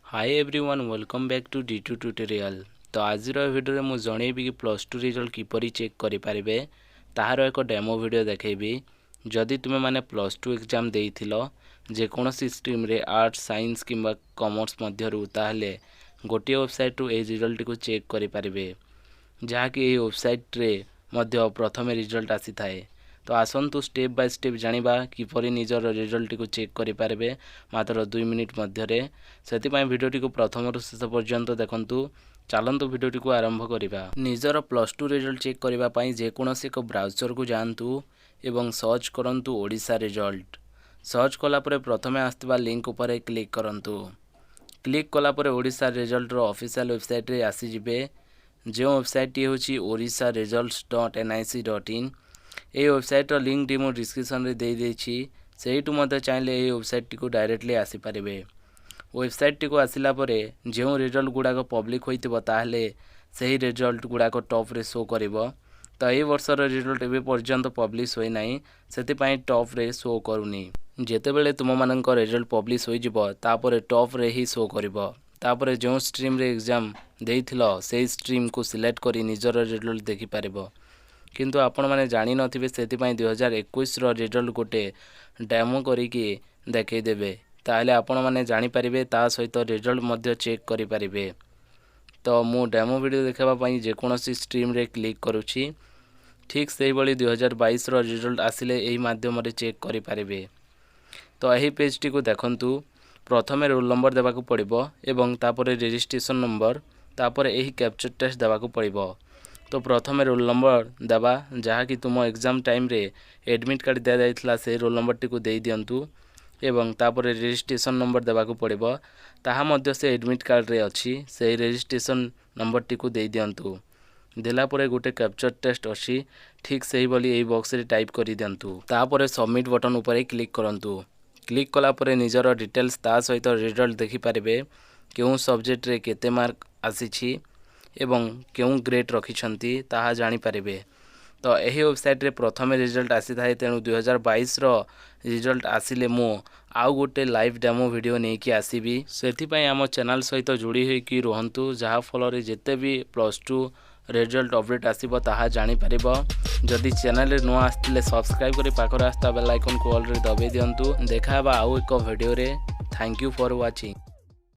Hi everyone welcome back to D2 tutorial. तो आज video में जनइबी कि प्लस टू रिजल्ट किपरि चेक करें ताहार एक डेमो वीडियो देखैबी। जदि तुमे माने प्लस टू एग्जाम देइथिलो जेकोसी स्ट्रीम रे आर्ट्स साइंस किंबा कॉमर्स मध्यरु ताहले गोटे वेबसाइट रु ए रिजल्ट को चेक करें जहाँकि यह वेबसाइट रे मध्य प्रथम रिजल्ट आसी थाए। तो आसतु स्टेप बाय स्टेप जानिबा किपरि निजर रिजल्ट को चेक करें मात्र 2 मिनिट मध्यरे। सेतिपाई भिडियोटी को प्रथम शेष पर्यंत देखंतु। चलतु भिडियोटी को आरंभ करिबा। निजर प्लस टू रिजल्ट चेक करिबा पई जेकोसी एक ब्राउजर को जांतु एवं सर्च करंतु ओडिशा रिजल्ट। सर्च कला परे प्रथमे आस्तिबा लिंक उपर क्लिक करंतु। क्लिक कला परे ओडिशा रिजल्ट रो ऑफिशियल वेबसाइट रे आसी जिवे। जो वेबसाइट टी होची odisha-results.nic.in। ये वेबसाइट रो लिंक टी मो डिस्क्रिप्शन रे दे देछि। सेहिटु मते चाहिले ये वेबसाइट टी को डायरेक्टली आसी पारिबे। वेबसाइट टी को आसिला परे जो रिजल्ट गुडा को पब्लिक होइतिबो ताहले सही रिजल्ट गुडा को टॉप रे शो करिवो। तो ए वर्ष रो रिजल्ट एबे पर्यंत पब्लिश होई नाही, सेति पई टॉप रे शो करूनी। जेते बेले तुम मानक रिजल्ट पब्लिश होई जिवो तापरे टॉप रे ही शो करिवो। तापरे जो स्ट्रीम रे एग्जाम देइथिलो सेही स्ट्रीम को सिलेक्ट करी निजर रिजल्ट देखि पारिबो। किंतु आपण माने जानि नथिबे सेति पई 2021 रो रिजल्ट गोटे डेमो करिकि देखै देबे ताहले आपण माने जानि परिबे ता सहित रिजल्ट मध्य चेक करि परिबे। तो मु डेमो वीडियो देखाबा पई जेकोसी स्ट्रीम रे क्लिक करूछि। ठीक सेही बळी 2022 रो रिजल्ट आसिले एही माध्यम रे चेक करि परिबे। तो एही पेज टी को देखंतु। प्रथमे रोल नंबर देबा को पड़िबो एवं तापरे रजिस्ट्रेशन नंबर तापरे एही कैप्चर टेस्ट देबा को पड़िबो। तो प्रथमे रोल नंबर देबा जहाँ कि तुम एग्जाम टाइम रे एडमिट कार्ड दिया जाइथिला से रोल नंबर टी को देई दियंतु एवं तापरे रजिस्ट्रेशन नंबर देबा को पड़िबो। ताहा मध्य से एडमिट कार्ड रे अछि से रजिस्ट्रेशन नंबर टी को देई दियंतु। देला परे गोटे कैप्चर टेस्ट अछि। ठीक सही बोली एही बॉक्स रे टाइप करि दियंतु। तापरे सबमिट बटन ऊपर क्लिक करंतु। क्लिक कला परे निजर डिटेल्स ता सहित रिजल्ट देखि पारिबे। केउ सब्जेक्ट रे केते मार्क आसीछि एवं केउ ग्रेड रखिछंती ताहा जानि पारिबे। तो एही वेबसाइट रे प्रथमे रिजल्ट आसी थाए। तेणु 2022 रो रिजल्ट आसिले मो आउ गोटे लाइव डेमो वीडियो नै कि आसीबी। सेथि पई आम चैनल सहित जोड़ी होई कि रहंतु जहा फल रे जेते भी प्लस टू रिजल्ट अपडेट आसीबो ताहा जानि पारिबो। जदि चैनल रे नुआ आस्तिले सब्सक्राइब करी पाखर आस्ता बेल आइकन को ऑल रे दबे दियंतु। देखाबा आउ एक वीडियो रे। Thank you for watching.